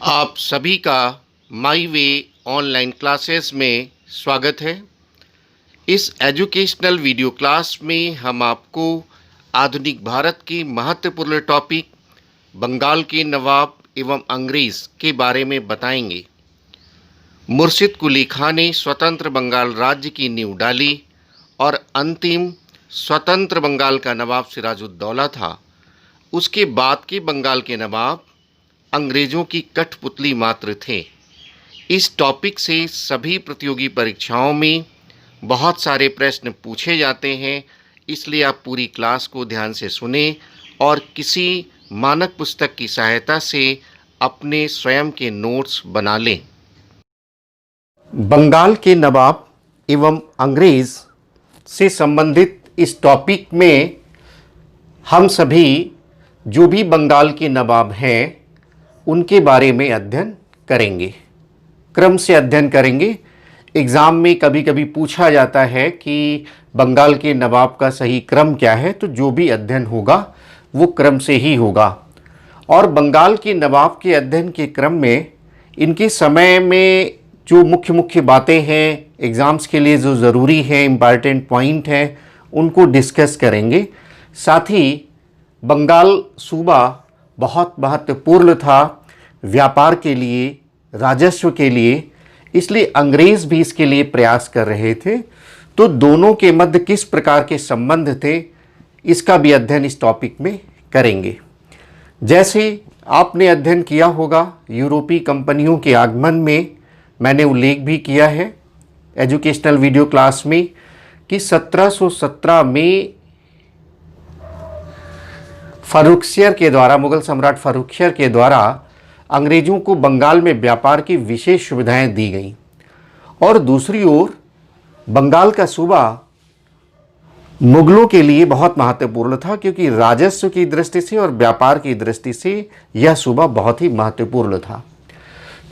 आप सभी का माई वे ऑनलाइन क्लासेस में स्वागत है। इस एजुकेशनल वीडियो क्लास में हम आपको आधुनिक भारत के महत्वपूर्ण टॉपिक बंगाल के नवाब एवं अंग्रेज़ के बारे में बताएंगे। मुर्शिद कुली खां ने स्वतंत्र बंगाल राज्य की नींव डाली और अंतिम स्वतंत्र बंगाल का नवाब सिराजुद्दौला था। उसके बाद के बंगाल के नवाब अंग्रेज़ों की कठपुतली मात्र थे। इस टॉपिक से सभी प्रतियोगी परीक्षाओं में बहुत सारे प्रश्न पूछे जाते हैं, इसलिए आप पूरी क्लास को ध्यान से सुनें और किसी मानक पुस्तक की सहायता से अपने स्वयं के नोट्स बना लें। बंगाल के नवाब एवं अंग्रेज़ से संबंधित इस टॉपिक में हम सभी जो भी बंगाल के नवाब हैं उनके बारे में अध्ययन करेंगे, क्रम से अध्ययन करेंगे। एग्ज़ाम में कभी कभी पूछा जाता है कि बंगाल के नवाब का सही क्रम क्या है, तो जो भी अध्ययन होगा वो क्रम से ही होगा। और बंगाल के नवाब के अध्ययन के क्रम में इनके समय में जो मुख्य मुख्य बातें हैं, एग्ज़ाम्स के लिए जो ज़रूरी है, इम्पॉर्टेंट पॉइंट हैं, उनको डिस्कस करेंगे। साथ ही बंगाल सूबा बहुत महत्वपूर्ण था व्यापार के लिए, राजस्व के लिए, इसलिए अंग्रेज़ भी इसके लिए प्रयास कर रहे थे। तो दोनों के मध्य किस प्रकार के संबंध थे, इसका भी अध्ययन इस टॉपिक में करेंगे। जैसे आपने अध्ययन किया होगा यूरोपीय कंपनियों के आगमन में, मैंने उल्लेख भी किया है एजुकेशनल वीडियो क्लास में कि 1717 में फर्रुखसियर के द्वारा, मुगल सम्राट फर्रुखसियर के द्वारा अंग्रेज़ों को बंगाल में व्यापार की विशेष सुविधाएं दी गईं। और दूसरी ओर बंगाल का सूबा मुगलों के लिए बहुत महत्वपूर्ण था, क्योंकि राजस्व की दृष्टि से और व्यापार की दृष्टि से यह सूबा बहुत ही महत्वपूर्ण था।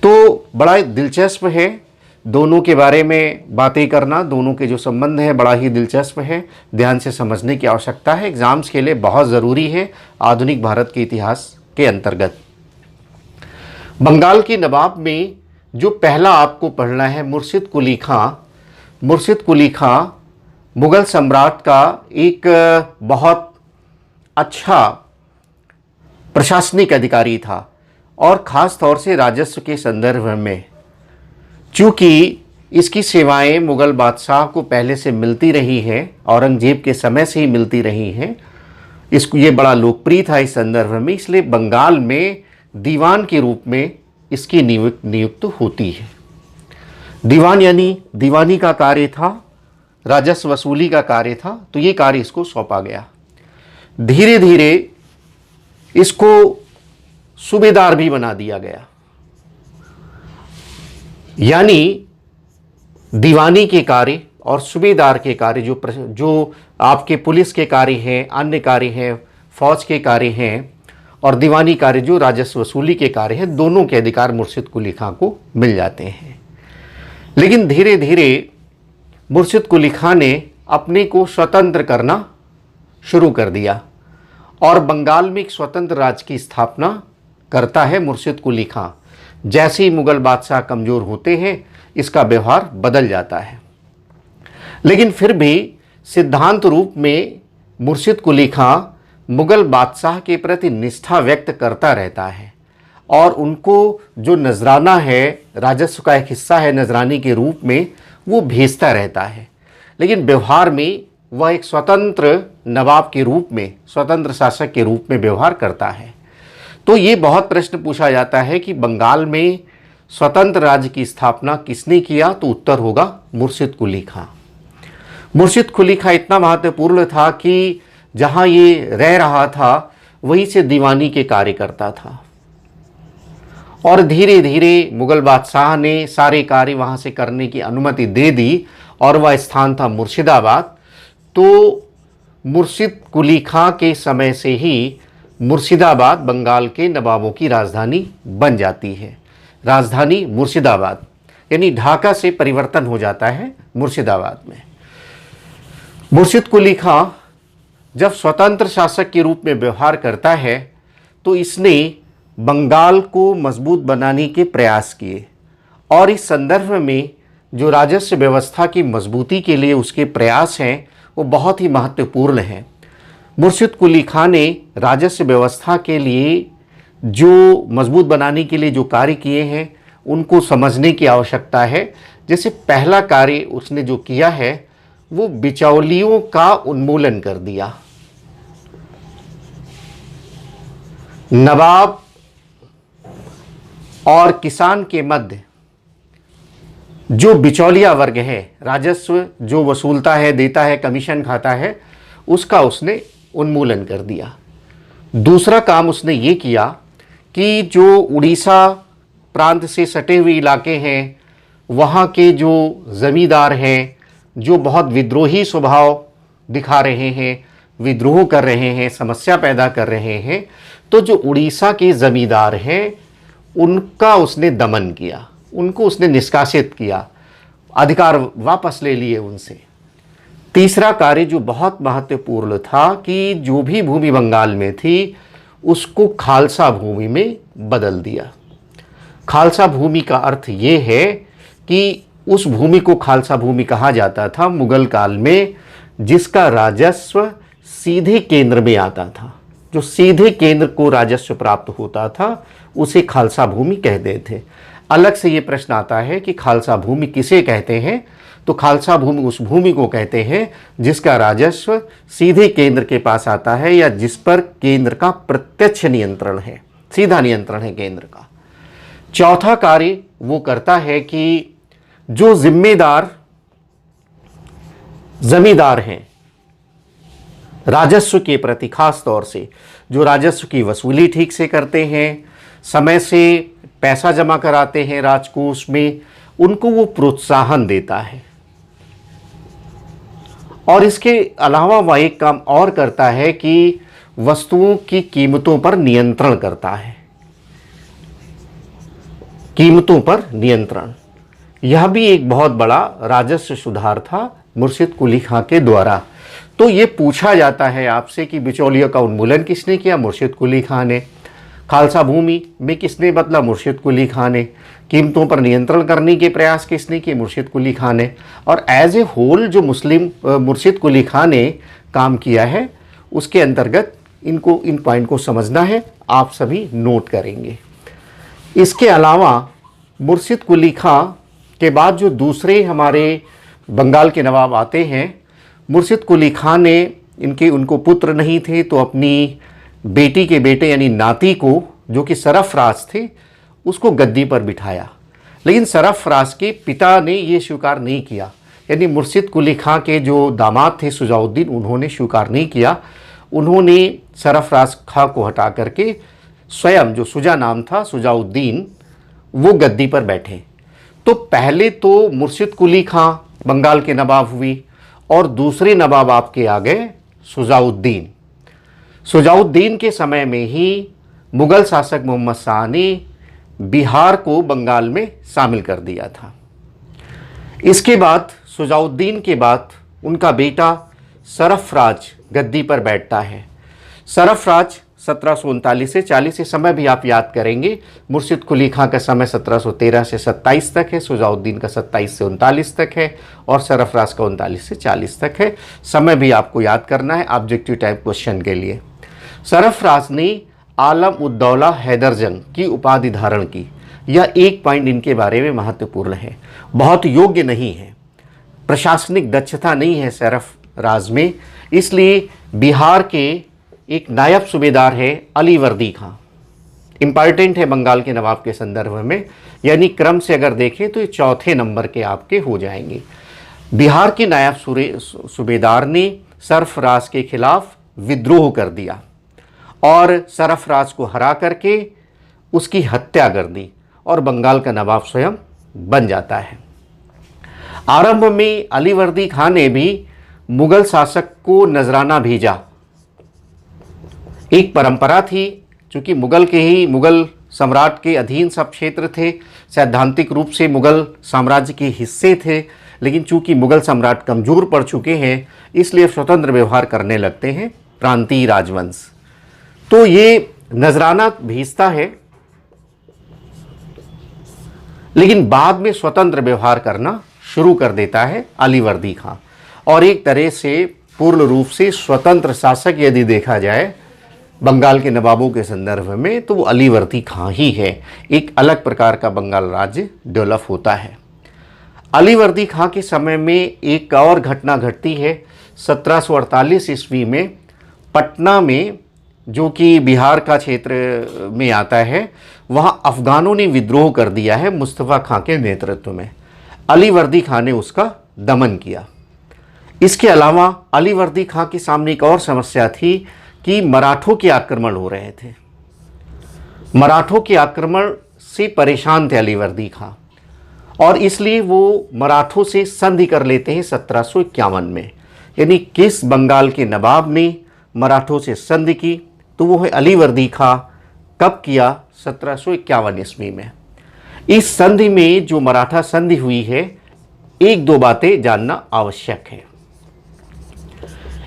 तो बड़ा दिलचस्प है दोनों के बारे में बातें करना, दोनों के जो संबंध है बड़ा ही दिलचस्प है, ध्यान से समझने की आवश्यकता है, एग्ज़ाम्स के लिए बहुत ज़रूरी है आधुनिक भारत के इतिहास के अंतर्गत। बंगाल के नवाब में जो पहला आपको पढ़ना है मुर्शिद कुली खां। मुर्शिद कुली खां मुगल सम्राट का एक बहुत अच्छा प्रशासनिक अधिकारी था, और ख़ास तौर से राजस्व के संदर्भ में। चूँकि इसकी सेवाएं मुग़ल बादशाह को पहले से मिलती रही हैं, औरंगजेब के समय से ही मिलती रही हैं, इसको ये बड़ा लोकप्रिय था इस संदर्भ में, इसलिए बंगाल में दीवान के रूप में इसकी नियुक्त होती है। दीवान यानी दीवानी का कार्य था, राजस्व वसूली का कार्य था, तो ये कार्य इसको सौंपा गया। धीरे धीरे इसको सूबेदार भी बना दिया गया, यानी दीवानी के कार्य और सूबेदार के कार्य, जो आपके पुलिस के कार्य हैं, अन्य कार्य हैं, फौज के कार्य हैं, और दीवानी कार्य जो राजस्व वसूली के कार्य हैं, दोनों के अधिकार मुर्शिद कुली खां को मिल जाते हैं। लेकिन धीरे धीरे मुर्शिद कुली खां ने अपने को स्वतंत्र करना शुरू कर दिया और बंगाल में एक स्वतंत्र राज्य की स्थापना करता है मुर्शिद कुली खां। जैसे ही मुगल बादशाह कमज़ोर होते हैं, इसका व्यवहार बदल जाता है, लेकिन फिर भी सिद्धांत रूप में मुर्शिद कुली खां मुगल बादशाह के प्रति निष्ठा व्यक्त करता रहता है, और उनको जो नजराना है, राजस्व का एक हिस्सा है नजरानी के रूप में, वो भेजता रहता है। लेकिन व्यवहार में वह एक स्वतंत्र नवाब के रूप में, स्वतंत्र शासक के रूप में व्यवहार करता है। तो ये बहुत प्रश्न पूछा जाता है कि बंगाल में स्वतंत्र राज्य की स्थापना किसने किया, तो उत्तर होगा मुर्शिद कुली खां। मुर्शिद कुली खां इतना महत्वपूर्ण था कि जहाँ ये रह रहा था वहीं से दीवानी के कार्य करता था, और धीरे धीरे मुगल बादशाह ने सारे कार्य वहाँ से करने की अनुमति दे दी, और वह स्थान था मुर्शिदाबाद। तो मुर्शिद कुली खां के समय से ही मुर्शिदाबाद बंगाल के नवाबों की राजधानी बन जाती है। राजधानी मुर्शिदाबाद, यानी ढाका से परिवर्तन हो जाता है मुर्शिदाबाद में। मुर्शिद कुली खां जब स्वतंत्र शासक के रूप में व्यवहार करता है, तो इसने बंगाल को मजबूत बनाने के प्रयास किए और इस संदर्भ में जो राजस्व व्यवस्था की मजबूती के लिए उसके प्रयास हैं वो बहुत ही महत्वपूर्ण हैं। मुर्शिद कुली खां ने राजस्व व्यवस्था के लिए जो मजबूत बनाने के लिए जो कार्य किए हैं उनको समझने की आवश्यकता है। जैसे पहला कार्य उसने जो किया है वो बिचौलियों का उन्मूलन कर दिया। नवाब और किसान के मध्य जो बिचौलिया वर्ग है, राजस्व जो वसूलता है, देता है, कमीशन खाता है, उसका उसने उन्मूलन कर दिया। दूसरा काम उसने ये किया कि जो उड़ीसा प्रांत से सटे हुए इलाके हैं, वहाँ के जो ज़मींदार हैं, जो बहुत विद्रोही स्वभाव दिखा रहे हैं, विद्रोह कर रहे हैं, समस्या पैदा कर रहे हैं, तो जो उड़ीसा के ज़मींदार हैं उनका उसने दमन किया, उनको उसने निष्कासित किया, अधिकार वापस ले लिए उनसे। तीसरा कार्य जो बहुत महत्वपूर्ण था कि जो भी भूमि बंगाल में थी उसको खालसा भूमि में बदल दिया। खालसा भूमि का अर्थ ये है कि उस भूमि को खालसा भूमि कहा जाता था मुगल काल में, जिसका राजस्व सीधे केंद्र में आता था। जो सीधे केंद्र को राजस्व प्राप्त होता था उसे खालसा भूमि कहते थे। अलग से ये प्रश्न आता है कि खालसा भूमि किसे कहते हैं, तो खालसा भूमि उस भूमि को कहते हैं जिसका राजस्व सीधे केंद्र के पास आता है या जिस पर केंद्र का प्रत्यक्ष नियंत्रण है, सीधा नियंत्रण है केंद्र का। चौथा कार्य वो करता है कि जो जिम्मेदार जमींदार हैं राजस्व के प्रति, खास तौर से जो राजस्व की वसूली ठीक से करते हैं, समय से पैसा जमा कराते हैं राजकोष में, उनको वो प्रोत्साहन देता है। और इसके अलावा वह एक काम और करता है कि वस्तुओं की कीमतों पर नियंत्रण करता है। कीमतों पर नियंत्रण, यह भी एक बहुत बड़ा राजस्व सुधार था मुर्शिद कुली खां के द्वारा। तो ये पूछा जाता है आपसे कि बिचौलियों का उन्मूलन किसने किया? मुर्शिद कुली खां ने। खालसा भूमि में किसने बदला? मुर्शिद कुली खां ने। कीमतों पर नियंत्रण करने के प्रयास किसने किए? मुर्शिद कुली खां ने। और एज ए होल जो मुर्शिद कुली खां ने काम किया है उसके अंतर्गत इनको, इन पॉइंट को समझना है, आप सभी नोट करेंगे। इसके अलावा मुर्शिद कुली खां के बाद जो दूसरे हमारे बंगाल के नवाब आते हैं, मुर्शिद कुली खां ने उनको पुत्र नहीं थे तो अपनी बेटी के बेटे यानी नाती को, जो कि सरफराज थे, उसको गद्दी पर बिठाया। लेकिन सरफराज के पिता ने ये स्वीकार नहीं किया, यानी मुर्शिद कुली खां के जो दामाद थे सुजाउद्दीन, उन्होंने स्वीकार नहीं किया। उन्होंने सरफराज खां को हटा करके स्वयं, जो सुजा नाम था, सुजाउद्दीन, वो गद्दी पर बैठे। तो पहले तो मुर्शिद कुली खां बंगाल के नवाब हुई और दूसरे नवाब आपके आ गए सुजाउद्दीन। सुजाउद्दीन के समय में ही मुग़ल शासक मोहम्मद शाह ने बिहार को बंगाल में शामिल कर दिया था। इसके बाद सुजाउद्दीन के बाद उनका बेटा सरफराज गद्दी पर बैठता है। सरफराज 1739 से 40, से समय भी आप याद करेंगे। मुर्शिद कुली खां का समय 1713 से 27 तक है, सुजाउद्दीन का 27 से 39 तक है और सरफराज का 39 से 40 तक है। समय भी आपको याद करना है ऑब्जेक्टिव टाइप क्वेश्चन के लिए। सरफराज ने आलम उद्दौला हैदर जंग की उपाधि धारण की। यह एक पॉइंट इनके बारे में महत्वपूर्ण है। बहुत योग्य नहीं है, प्रशासनिक दक्षता नहीं है सरफराज में, इसलिए बिहार के एक नायब सूबेदार है अलीवर्दी खां, इम्पॉर्टेंट है बंगाल के नवाब के संदर्भ में, यानी क्रम से अगर देखें तो ये चौथे नंबर के आपके हो जाएंगे। बिहार के नायब सूबेदार ने सरफराज के खिलाफ विद्रोह कर दिया और सरफराज को हरा करके उसकी हत्या कर दी और बंगाल का नवाब स्वयं बन जाता है। आरंभ में अलीवर्दी खां ने भी मुगल शासक को नजराना भेजा। एक परंपरा थी, चूँकि मुगल सम्राट के अधीन सब क्षेत्र थे, सैद्धांतिक रूप से मुगल साम्राज्य के हिस्से थे, लेकिन चूँकि मुगल सम्राट कमज़ोर पड़ चुके हैं इसलिए स्वतंत्र व्यवहार करने लगते हैं प्रांतीय राजवंश। तो ये नजराना भेजता है लेकिन बाद में स्वतंत्र व्यवहार करना शुरू कर देता है अलीवर्दी खां, और एक तरह से पूर्ण रूप से स्वतंत्र शासक यदि देखा जाए बंगाल के नवाबों के संदर्भ में तो वो अलीवर्दी खां ही है। एक अलग प्रकार का बंगाल राज्य डेवलप होता है। अलीवर्दी खां के समय में एक और घटना घटती है। 1748 ईस्वी में पटना में, जो कि बिहार का क्षेत्र में आता है, वहाँ अफ़गानों ने विद्रोह कर दिया है मुस्तफ़ा खां के नेतृत्व में। अलीवर्दी खां ने उसका दमन किया। इसके अलावा अलीवर्दी खां के सामने एक और समस्या थी कि मराठों के आक्रमण हो रहे थे। मराठों के आक्रमण से परेशान थे अलीवर्दी खां, और इसलिए वो मराठों से संधि कर लेते हैं 1751 में। यानी किस बंगाल के नवाब ने मराठों से संधि की, तो वो है अलीवर्दी खां। कब किया? 1751 ईस्वी में। इस संधि में जो मराठा संधि हुई है, एक दो बातें जानना आवश्यक है।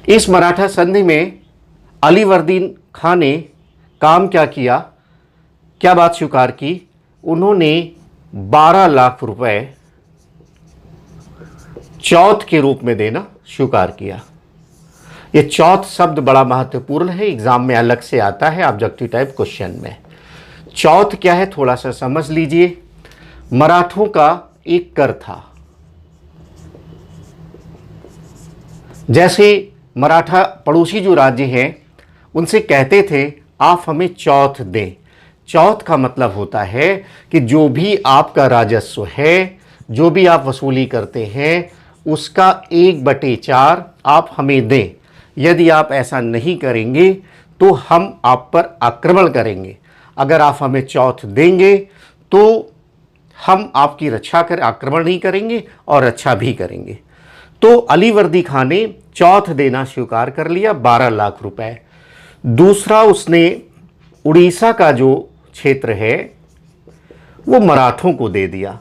इस मराठा संधि में अलीवर्दी खां ने काम क्या किया, क्या बात स्वीकार की? उन्होंने 12 लाख रुपए चौथ के रूप में देना स्वीकार किया। ये चौथ शब्द बड़ा महत्वपूर्ण है, एग्जाम में अलग से आता है ऑब्जेक्टिव टाइप क्वेश्चन में। चौथ क्या है थोड़ा सा समझ लीजिए। मराठों का एक कर था। जैसे मराठा पड़ोसी जो राज्य हैं उनसे कहते थे आप हमें चौथ दें। चौथ का मतलब होता है कि जो भी आपका राजस्व है, जो भी आप वसूली करते हैं, उसका 1/4 आप हमें दें। यदि आप ऐसा नहीं करेंगे तो हम आप पर आक्रमण करेंगे। अगर आप हमें चौथ देंगे तो हम आपकी रक्षा कर आक्रमण नहीं करेंगे और रक्षा भी करेंगे। तो अलीवर्दी खां ने चौथ देना स्वीकार कर लिया, 12 लाख रुपए। दूसरा, उसने उड़ीसा का जो क्षेत्र है वो मराठों को दे दिया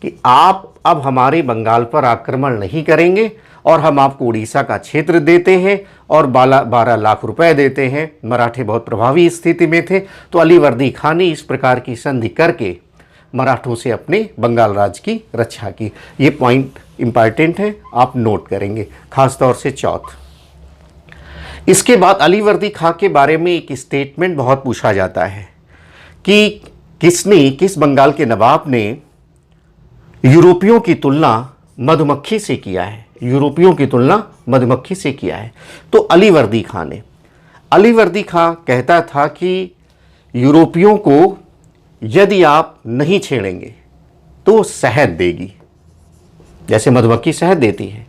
कि आप अब हमारे बंगाल पर आक्रमण नहीं करेंगे और हम आपको उड़ीसा का क्षेत्र देते हैं और 12 लाख रुपए देते हैं। मराठे बहुत प्रभावी स्थिति में थे, तो अलीवर्दी खां ने इस प्रकार की संधि करके मराठों से अपने बंगाल राज्य की रक्षा की। ये पॉइंट इंपॉर्टेंट है, आप नोट करेंगे, खासतौर से चौथ। इसके बाद अलीवर्दी खां के बारे में एक स्टेटमेंट बहुत पूछा जाता है कि किस बंगाल के नवाब ने यूरोपियों की तुलना मधुमक्खी से किया है। यूरोपियों की तुलना मधुमक्खी से किया है तो अलीवर्दी खां ने। अलीवर्दी खां कहता था कि यूरोपियों को यदि आप नहीं छेड़ेंगे तो शहद देगी, जैसे मधुमक्खी शहद देती है।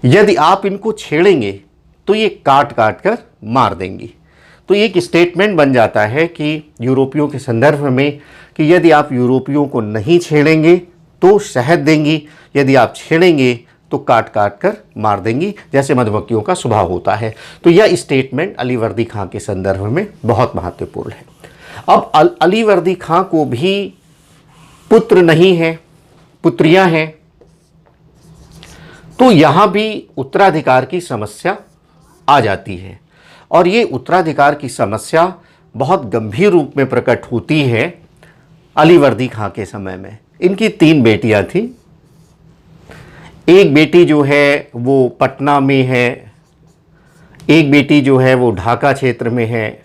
यदि आप इनको छेड़ेंगे तो ये काट काट कर मार देंगी। तो एक स्टेटमेंट बन जाता है कि यूरोपियों के संदर्भ में कि यदि आप यूरोपियों को नहीं छेड़ेंगे तो शहद देंगी, यदि आप छेड़ेंगे तो काट काट कर मार देंगी, जैसे मधुमक्खियों का स्वभाव होता है। तो यह स्टेटमेंट अलीवर्दी खां के संदर्भ में बहुत महत्वपूर्ण है। अब अलीवर्दी खां को भी पुत्र नहीं है, पुत्रियां हैं, तो यहां भी उत्तराधिकार की समस्या आ जाती है। और ये उत्तराधिकार की समस्या बहुत गंभीर रूप में प्रकट होती है अलीवर्दी खां के समय में। इनकी 3 बेटियां थी। एक बेटी जो है वो पटना में है, एक बेटी जो है वो ढाका क्षेत्र में है,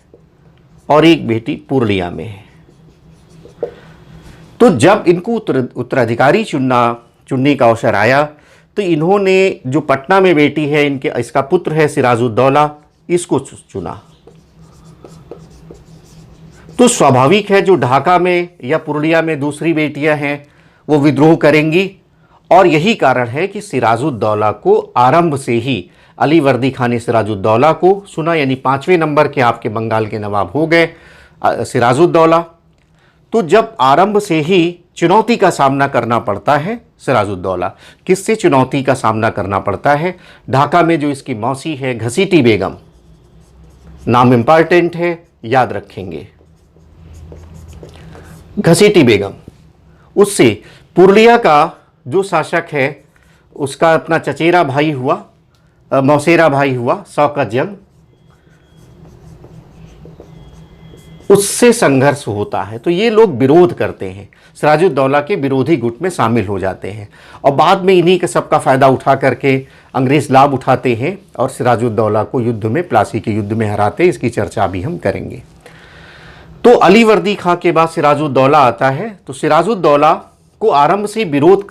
और एक बेटी पुरुलिया में है। तो जब इनको उत्तराधिकारी चुनने का अवसर आया तो इन्होंने जो पटना में बेटी है इसका पुत्र है सिराजुद्दौला, इसको चुना। तो स्वाभाविक है जो ढाका में या पुरुलिया में दूसरी बेटियां हैं वो विद्रोह करेंगी, और यही कारण है कि सिराजुद्दौला को आरंभ से ही अलीवर्दी खां ने सिराजुद्दौला को सुना, यानी 5वें नंबर के आपके बंगाल के नवाब हो गए सिराजुद्दौला। तो जब आरंभ से ही चुनौती का सामना करना पड़ता है सिराजुद्दौला, किससे चुनौती का सामना करना पड़ता है? ढाका में जो इसकी मौसी है घसीटी बेगम, नाम इंपॉर्टेंट है, याद रखेंगे, घसीटी बेगम। उससे पुरुलिया का जो शासक है उसका अपना चचेरा भाई हुआ, मौसेरा भाई हुआ शौकत जंग। उससे संघर्ष होता है। तो ये लोग विरोध करते हैं, सिराजुद्दौला के विरोधी गुट में शामिल हो जाते हैं और बाद में इन्हीं के सबका फ़ायदा उठा करके अंग्रेज़ लाभ उठाते हैं और सिराजुद्दौला को युद्ध में, प्लासी के युद्ध में हराते हैं। इसकी चर्चा भी हम करेंगे। तो अली वर्दी खां के बाद सिराजुद्दौला आता है। तो सिराजुद्दौला को आरंभ से विरोध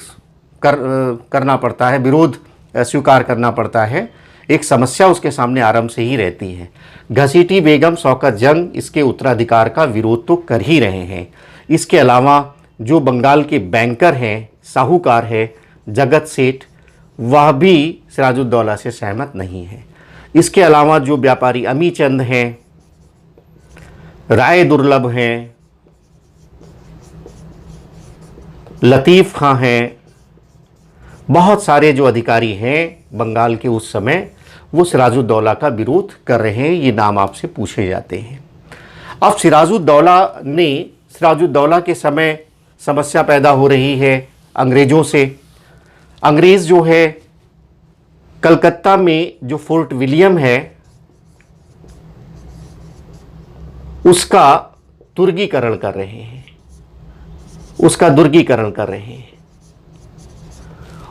करना पड़ता है, विरोध स्वीकार करना पड़ता है। एक समस्या उसके सामने आरंभ से ही रहती है। घसीटी बेगम, शौकत जंग इसके उत्तराधिकार का विरोध तो कर ही रहे हैं। इसके अलावा जो बंगाल के बैंकर हैं, साहूकार है जगत सेठ, वह भी सिराजुद्दौला से सहमत नहीं है। इसके अलावा जो व्यापारी अमी चंद हैं, राय दुर्लभ हैं, लतीफ़ खां हैं, बहुत सारे जो अधिकारी हैं बंगाल के उस समय, वो सिराजुद्दौला का विरोध कर रहे हैं। ये नाम आपसे पूछे जाते हैं। अब सिराजुद्दौला के समय समस्या पैदा हो रही है अंग्रेज़ों से। अंग्रेज़ जो है कलकत्ता में जो फोर्ट विलियम है उसका दुर्गीकरण कर रहे हैं,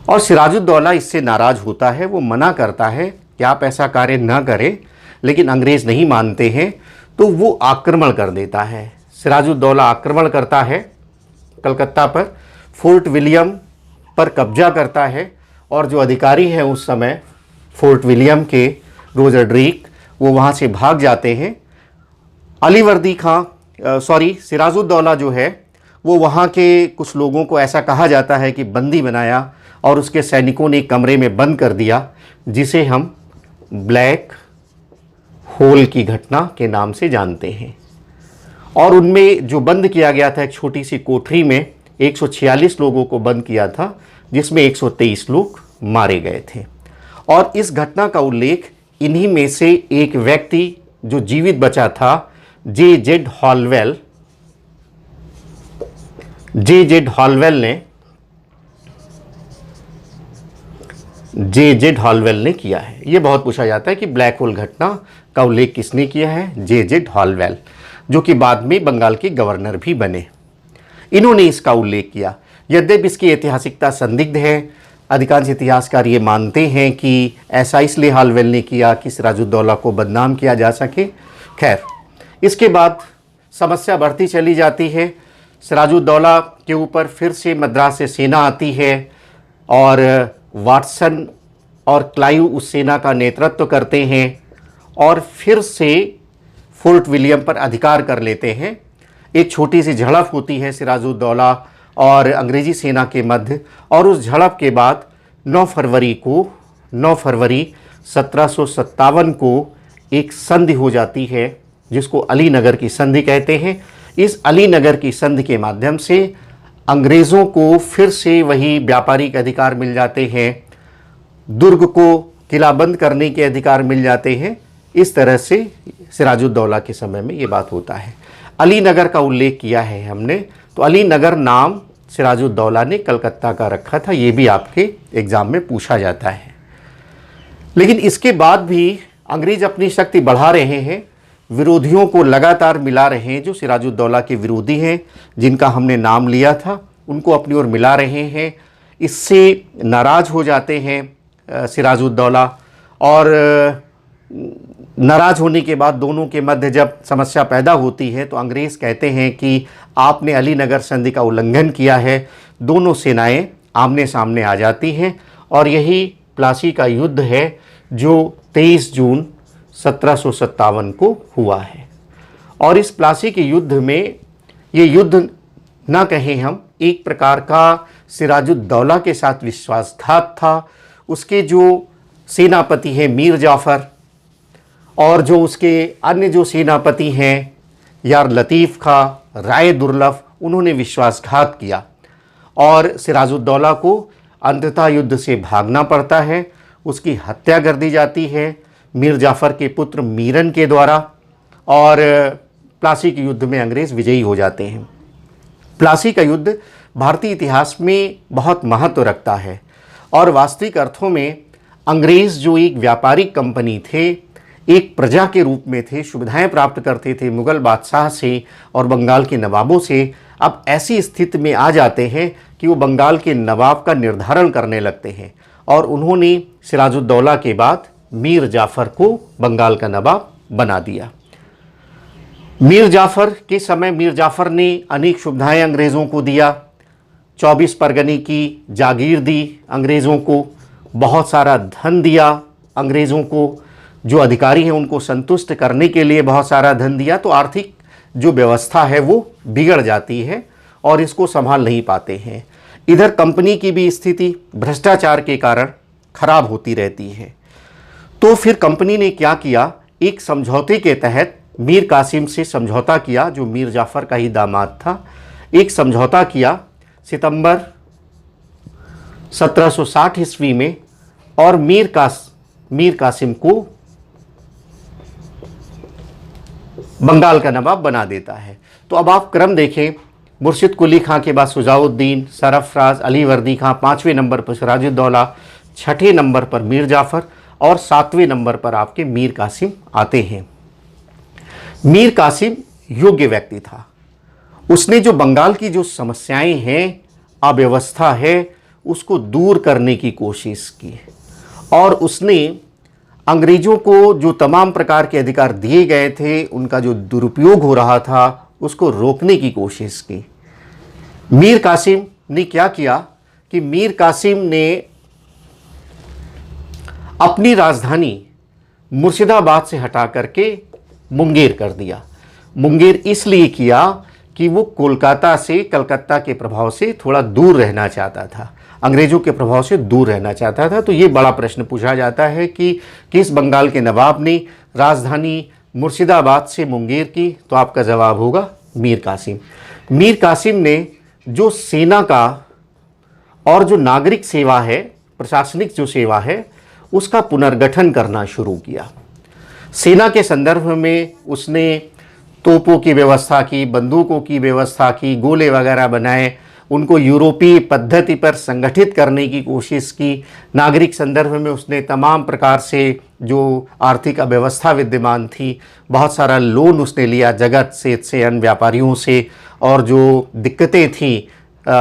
और सिराजुद्दौला इससे नाराज़ होता है। वो मना करता है कि आप ऐसा कार्य न करें, लेकिन अंग्रेज़ नहीं मानते हैं तो वो आक्रमण कर देता है। सिराजुद्दौला आक्रमण करता है कलकत्ता पर, फोर्ट विलियम पर कब्जा करता है, और जो अधिकारी हैं उस समय फोर्ट विलियम के, रोजर ड्रीक, वो वहाँ से भाग जाते हैं। सिराजुद्दौला जो है वो वहाँ के कुछ लोगों को, ऐसा कहा जाता है कि बंदी बनाया और उसके सैनिकों ने एक कमरे में बंद कर दिया, जिसे हम ब्लैक होल की घटना के नाम से जानते हैं। और उनमें जो बंद किया गया था, एक छोटी सी कोठरी में 146 लोगों को बंद किया था, जिसमें 123 लोग मारे गए थे। और इस घटना का उल्लेख इन्हीं में से एक व्यक्ति जो जीवित बचा था, जे.जेड. हॉलवेल ने किया है। ये बहुत पूछा जाता है कि ब्लैक होल घटना का उल्लेख किसने किया है? जे.जेड. हॉलवेल, जो कि बाद में बंगाल के गवर्नर भी बने। इन्होंने इसका उल्लेख किया। यद्यपि इसकी ऐतिहासिकता संदिग्ध है। अधिकांश इतिहासकार ये मानते हैं कि ऐसा इसलिए हॉलवेल ने किया कि सिराजुद्दौला को बदनाम किया जा सके। खैर, इसके बाद समस्या बढ़ती चली जाती है। सिराजुद्दौला के ऊपर फिर से मद्रास से सेना आती है और वाटसन और क्लाइव उस सेना का नेतृत्व करते हैं और फिर से फोर्ट विलियम पर अधिकार कर लेते हैं। एक छोटी सी झड़प होती है सिराजुद्दौला और अंग्रेज़ी सेना के मध्य, और उस झड़प के बाद 9 फरवरी 1757 को एक संधि हो जाती है, जिसको अलीनगर की संधि कहते हैं। इस अलीनगर की संधि के माध्यम से अंग्रेज़ों को फिर से वही व्यापारिक अधिकार मिल जाते हैं, दुर्ग को किलाबंद करने के अधिकार मिल जाते हैं। इस तरह से सिराजुद्दौला के समय में ये बात होता है। अलीनगर का उल्लेख किया है हमने, तो अलीनगर नाम सिराजुद्दौला ने कलकत्ता का रखा था। ये भी आपके एग्ज़ाम में पूछा जाता है। लेकिन इसके बाद भी अंग्रेज़ अपनी शक्ति बढ़ा रहे हैं, विरोधियों को लगातार मिला रहे हैं। जो सिराजुद्दौला के विरोधी हैं, जिनका हमने नाम लिया था, उनको अपनी ओर मिला रहे हैं। इससे नाराज़ हो जाते हैं सिराजुद्दौला, और नाराज़ होने के बाद दोनों के मध्य जब समस्या पैदा होती है तो अंग्रेज़ कहते हैं कि आपने अलीनगर संधि का उल्लंघन किया है। दोनों सेनाएं आमने सामने आ जाती हैं और यही प्लासी का युद्ध है, जो 23 जून 1757 को हुआ है। और इस प्लासी के युद्ध में, ये युद्ध ना कहें हम, एक प्रकार का सिराजुद्दौला के साथ विश्वासघात था। उसके जो सेनापति हैं मीर जाफ़र, और जो उसके अन्य जो सेनापति हैं यार लतीफ़ खां, राय दुर्लभ, उन्होंने विश्वासघात किया और सिराजुद्दौला को अंततः युद्ध से भागना पड़ता है। उसकी हत्या कर दी जाती है मीर जाफ़र के पुत्र मीरन के द्वारा, और प्लासी के युद्ध में अंग्रेज़ विजयी हो जाते हैं। प्लासी का युद्ध भारतीय इतिहास में बहुत महत्व रखता है, और वास्तविक अर्थों में अंग्रेज़ जो एक व्यापारिक कंपनी थे, एक प्रजा के रूप में थे, सुविधाएं प्राप्त करते थे मुग़ल बादशाह से और बंगाल के नवाबों से, अब ऐसी स्थिति में आ जाते हैं कि वो बंगाल के नवाब का निर्धारण करने लगते हैं और उन्होंने सिराजुद्दौला के बाद मीर जाफ़र को बंगाल का नवाब बना दिया। मीर जाफ़र के समय मीर जाफ़र ने अनेक सुविधाएं अंग्रेज़ों को दिया, 24 परगने की जागीर दी अंग्रेज़ों को, बहुत सारा धन दिया अंग्रेज़ों को, जो अधिकारी हैं उनको संतुष्ट करने के लिए बहुत सारा धन दिया। तो आर्थिक जो व्यवस्था है वो बिगड़ जाती है और इसको संभाल नहीं पाते हैं। इधर कंपनी की भी स्थिति भ्रष्टाचार के कारण खराब होती रहती है। तो फिर कंपनी ने क्या किया, एक समझौते के तहत मीर कासिम से समझौता किया, जो मीर जाफ़र का ही दामाद था। एक समझौता किया सितंबर 1760 ईस्वी में और मीर कासिम को बंगाल का नवाब बना देता है। तो अब आप क्रम देखें, मुर्शिद कुली खां के बाद सुजाउद्दीन, सरफराज, अली वर्दी खां, 5वें नंबर पर सिराजुद्दौला, 6ठे नंबर पर मीर जाफ़र और 7वें नंबर पर आपके मीर कासिम आते हैं। मीर कासिम योग्य व्यक्ति था। उसने जो बंगाल की जो समस्याएं हैं, अव्यवस्था है, उसको दूर करने की कोशिश की और उसने अंग्रेज़ों को जो तमाम प्रकार के अधिकार दिए गए थे, उनका जो दुरुपयोग हो रहा था, उसको रोकने की कोशिश की। मीर कासिम ने क्या किया कि मीर कासिम ने अपनी राजधानी मुर्शिदाबाद से हटा करके मुंगेर कर दिया। मुंगेर इसलिए किया कि वो कोलकाता से, कलकत्ता के प्रभाव से थोड़ा दूर रहना चाहता था, अंग्रेज़ों के प्रभाव से दूर रहना चाहता था। तो ये बड़ा प्रश्न पूछा जाता है कि किस बंगाल के नवाब ने राजधानी मुर्शिदाबाद से मुंगेर की, तो आपका जवाब होगा मीर कासिम। मीर कासिम ने जो सेना का और जो नागरिक सेवा है, प्रशासनिक जो सेवा है, उसका पुनर्गठन करना शुरू किया। सेना के संदर्भ में उसने तोपों की व्यवस्था की, बंदूकों की व्यवस्था की, गोले वगैरह बनाए, उनको यूरोपीय पद्धति पर संगठित करने की कोशिश की। नागरिक संदर्भ में उसने तमाम प्रकार से जो आर्थिक अव्यवस्था विद्यमान थी, बहुत सारा लोन उसने लिया जगत से अन्य व्यापारियों से, और जो दिक्कतें थीं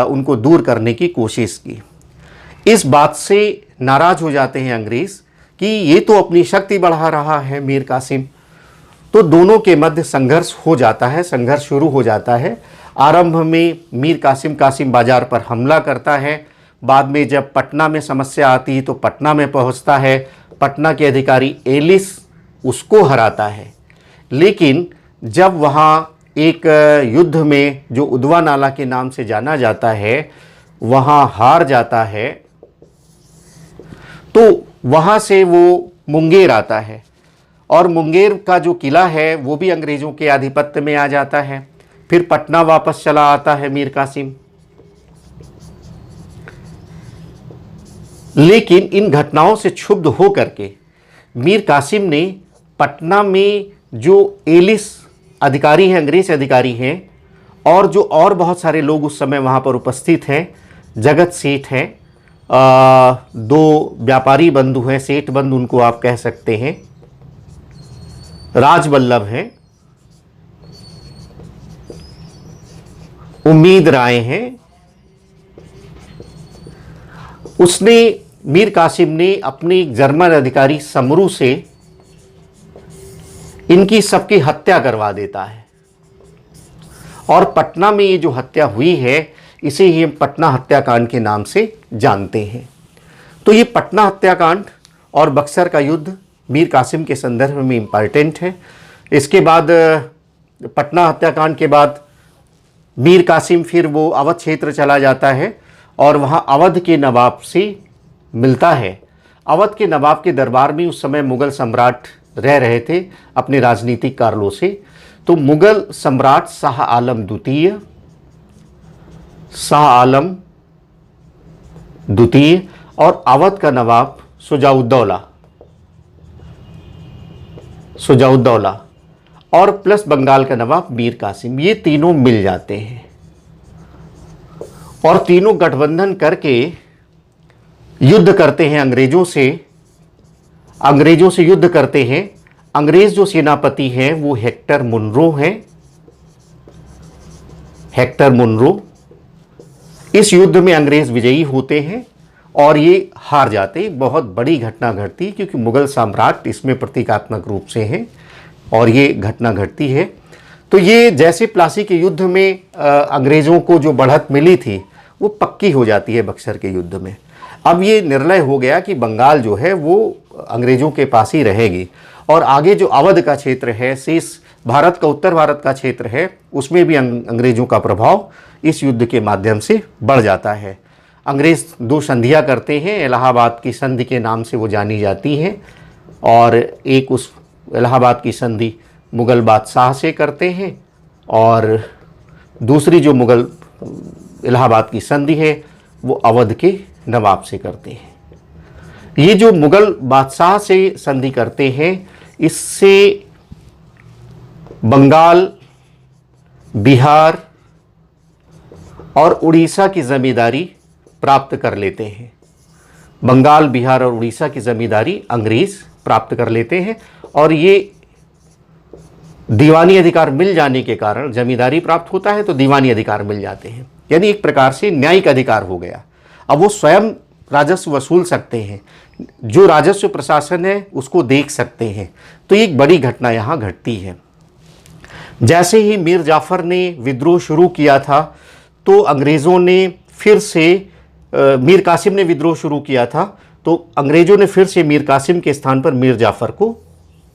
उनको दूर करने की कोशिश की। इस बात से नाराज़ हो जाते हैं अंग्रेज़ कि ये तो अपनी शक्ति बढ़ा रहा है मीर कासिम। तो दोनों के मध्य संघर्ष हो जाता है, संघर्ष शुरू हो जाता है। आरंभ में मीर कासिम बाज़ार पर हमला करता है, बाद में जब पटना में समस्या आती है तो पटना में पहुंचता है, पटना के अधिकारी एलिस उसको हराता है। लेकिन जब वहाँ एक युद्ध में जो उदवा नाला के नाम से जाना जाता है, वहाँ हार जाता है, तो वहाँ से वो मुंगेर आता है और मुंगेर का जो किला है वो भी अंग्रेज़ों के आधिपत्य में आ जाता है। फिर पटना वापस चला आता है मीर कासिम। लेकिन इन घटनाओं से क्षुब्ध होकर के मीर कासिम ने पटना में जो एलिस अधिकारी हैं, अंग्रेज़ अधिकारी हैं, और जो और बहुत सारे लोग उस समय वहाँ पर उपस्थित हैं, जगत सेठ हैं, दो व्यापारी बंधु हैं, सेठ बंधु उनको आप कह सकते हैं, राजवल्लभ हैं, उम्मीद राय हैं, उसने मीर कासिम ने अपने जर्मन अधिकारी समरू से इनकी सबकी हत्या करवा देता है। और पटना में ये जो हत्या हुई है इसे ही हम पटना हत्याकांड के नाम से जानते हैं। तो ये पटना हत्याकांड और बक्सर का युद्ध मीर कासिम के संदर्भ में इम्पॉर्टेंट है। इसके बाद पटना हत्याकांड के बाद मीर कासिम फिर वो अवध क्षेत्र चला जाता है और वहाँ अवध के नवाब से मिलता है। अवध के नवाब के दरबार में उस समय मुग़ल सम्राट रह रहे थे अपने राजनीतिक कारणों से। तो मुग़ल सम्राट शाह आलम द्वितीय और अवध का नवाब सुजाउद्दौला और प्लस बंगाल का नवाब मीर कासिम, ये तीनों मिल जाते हैं और तीनों गठबंधन करके युद्ध करते हैं अंग्रेज़ों से युद्ध करते हैं। अंग्रेज जो सेनापति हैं वो हेक्टर मुनरो हैं, हेक्टर मुनरो। इस युद्ध में अंग्रेज विजयी होते हैं और ये हार जाते। बहुत बड़ी घटना घटती क्योंकि मुगल सम्राट इसमें प्रतीकात्मक रूप से हैं और ये घटना घटती है। तो ये जैसे प्लासी के युद्ध में अंग्रेज़ों को जो बढ़त मिली थी वो पक्की हो जाती है बक्सर के युद्ध में। अब ये निर्णय हो गया कि बंगाल जो है वो अंग्रेज़ों के पास ही रहेगी और आगे जो अवध का क्षेत्र है, शेष भारत का, उत्तर भारत का क्षेत्र है, उसमें भी अंग्रेज़ों का प्रभाव इस युद्ध के माध्यम से बढ़ जाता है। अंग्रेज़ दो संधियाँ करते हैं, इलाहाबाद की संधि के नाम से वो जानी जाती हैं, और एक उस इलाहाबाद की संधि मुग़ल बादशाह से करते हैं और दूसरी जो मुग़ल इलाहाबाद की संधि है वो अवध के नवाब से करते हैं। ये जो मुग़ल बादशाह से संधि करते हैं इससे बंगाल, बिहार और उड़ीसा की ज़मींदारी प्राप्त कर लेते हैं। बंगाल, बिहार और उड़ीसा की ज़मींदारी अंग्रेज़ प्राप्त कर लेते हैं और ये दीवानी अधिकार मिल जाने के कारण, जमींदारी प्राप्त होता है तो दीवानी अधिकार मिल जाते हैं, यानी एक प्रकार से न्यायिक अधिकार हो गया। अब वो स्वयं राजस्व वसूल सकते हैं, जो राजस्व प्रशासन है उसको देख सकते हैं। तो एक बड़ी घटना यहाँ घटती है। जैसे ही मीर जाफ़र ने विद्रोह शुरू किया था तो अंग्रेज़ों ने फिर से मीर कासिम ने विद्रोह शुरू किया था तो अंग्रेज़ों ने फिर से मीर कासिम के स्थान पर मीर जाफ़र को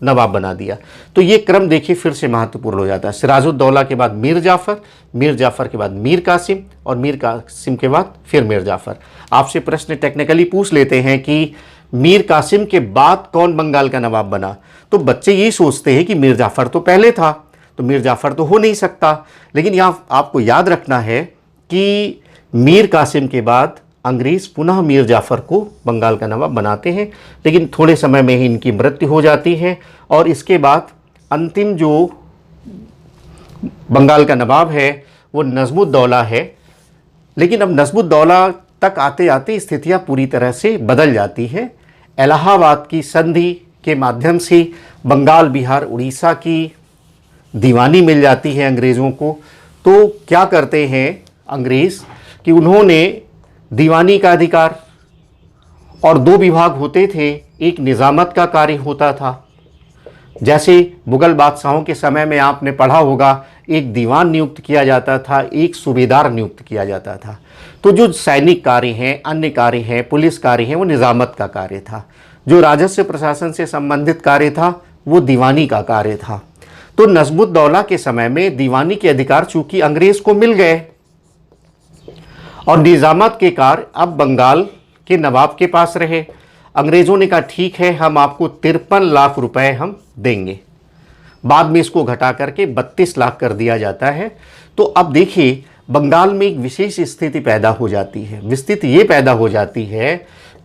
नवाब बना दिया। तो ये क्रम देखिए फिर से महत्वपूर्ण हो जाता है। सिराजुद्दौला के बाद मीर जाफ़र के बाद मीर कासिम और मीर कासिम के बाद फिर मीर जाफ़र। आपसे प्रश्न टेक्निकली पूछ लेते हैं कि मीर कासिम के बाद कौन बंगाल का नवाब बना, तो बच्चे यही सोचते हैं कि मीर जाफ़र तो पहले था, तो मीर जाफ़र तो हो नहीं सकता। लेकिन यहाँ आपको याद रखना है कि मीर कासिम के बाद अंग्रेज़ पुनः मीर जाफ़र को बंगाल का नवाब बनाते हैं, लेकिन थोड़े समय में ही इनकी मृत्यु हो जाती है और इसके बाद अंतिम जो बंगाल का नवाब है वो नज़्मुद्दौला है। लेकिन अब नज़्मुद्दौला तक आते आते स्थितियां पूरी तरह से बदल जाती हैं। इलाहाबाद की संधि के माध्यम से बंगाल, बिहार, उड़ीसा की दीवानी मिल जाती है अंग्रेज़ों को। तो क्या करते हैं अंग्रेज़ कि उन्होंने दीवानी का अधिकार, और दो विभाग होते थे, एक निज़ामत का कार्य होता था। जैसे मुग़ल बादशाहों के समय में आपने पढ़ा होगा एक दीवान नियुक्त किया जाता था, एक सूबेदार नियुक्त किया जाता था। तो जो सैनिक कार्य हैं, अन्य कार्य हैं, पुलिस कार्य हैं, वो निज़ामत का कार्य था। जो राजस्व प्रशासन से संबंधित कार्य था वो दीवानी का कार्य था। तो नज़्मुद्दौला के समय में दीवानी के अधिकार चूंकि अंग्रेज़ को मिल गए और निज़ामत के कार्य अब बंगाल के नवाब के पास रहे। अंग्रेज़ों ने कहा ठीक है, हम आपको 53 लाख रुपए हम देंगे। बाद में इसको घटा करके 32 लाख कर दिया जाता है। तो अब देखिए बंगाल में एक विशेष स्थिति पैदा हो जाती है। स्थिति ये पैदा हो जाती है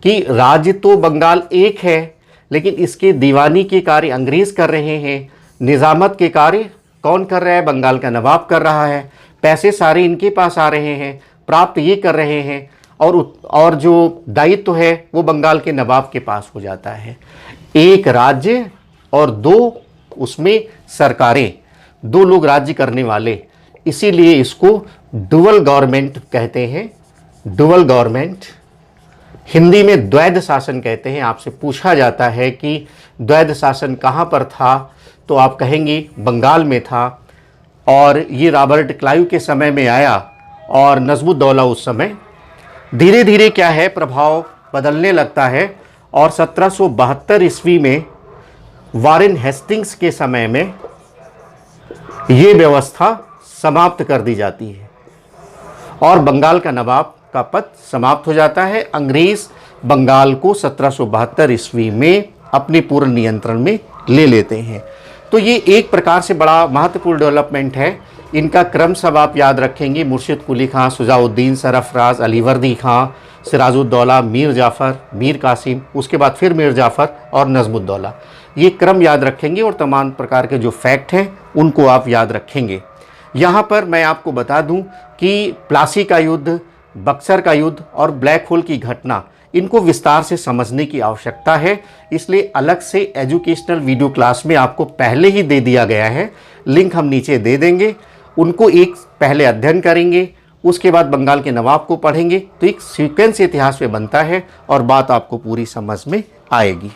कि राज्य तो बंगाल एक है, लेकिन इसके दीवानी के कार्य अंग्रेज़ कर रहे हैं, निज़ामत के कार्य कौन कर रहा है, बंगाल का नवाब कर रहा है। पैसे सारे इनके पास आ रहे हैं, प्राप्त ये कर रहे हैं, और जो दायित्व है वो बंगाल के नवाब के पास हो जाता है। एक राज्य और दो उसमें सरकारें, दो लोग राज्य करने वाले, इसीलिए इसको डुअल गवर्नमेंट कहते हैं। डुअल गवर्नमेंट, हिंदी में द्वैध शासन कहते हैं। आपसे पूछा जाता है कि द्वैध शासन कहाँ पर था, तो आप कहेंगे बंगाल में था, और ये रॉबर्ट क्लाइव के समय में आया और नज़्मुद्दौला उस समय। धीरे धीरे क्या है, प्रभाव बदलने लगता है और 1772 ईस्वी में वारेन हेस्टिंग्स के समय में ये व्यवस्था समाप्त कर दी जाती है और बंगाल का नवाब का पद समाप्त हो जाता है। अंग्रेज़ बंगाल को 1772 ईस्वी में अपने पूर्ण नियंत्रण में ले लेते हैं। तो ये एक प्रकार से बड़ा महत्वपूर्ण डेवलपमेंट है। इनका क्रम सब आप याद रखेंगे, मुर्शिद कुली खां, शुजाउद्दीन, सरफराज, अलीवर्दी खां, सिराजुद्दौला, मीर जाफ़र, मीर कासिम, उसके बाद फिर मीर जाफ़र और नज़्मुद्दौला। ये क्रम याद रखेंगे और तमाम प्रकार के जो फैक्ट हैं उनको आप याद रखेंगे। यहाँ पर मैं आपको बता दूँ कि प्लासी का युद्ध, बक्सर का युद्ध और ब्लैक होल की घटना, इनको विस्तार से समझने की आवश्यकता है। इसलिए अलग से एजुकेशनल वीडियो क्लास में आपको पहले ही दे दिया गया है, लिंक हम नीचे दे देंगे। उनको एक पहले अध्ययन करेंगे, उसके बाद बंगाल के नवाब को पढ़ेंगे, तो एक सीक्वेंस इतिहास में बनता है और बात आपको पूरी समझ में आएगी।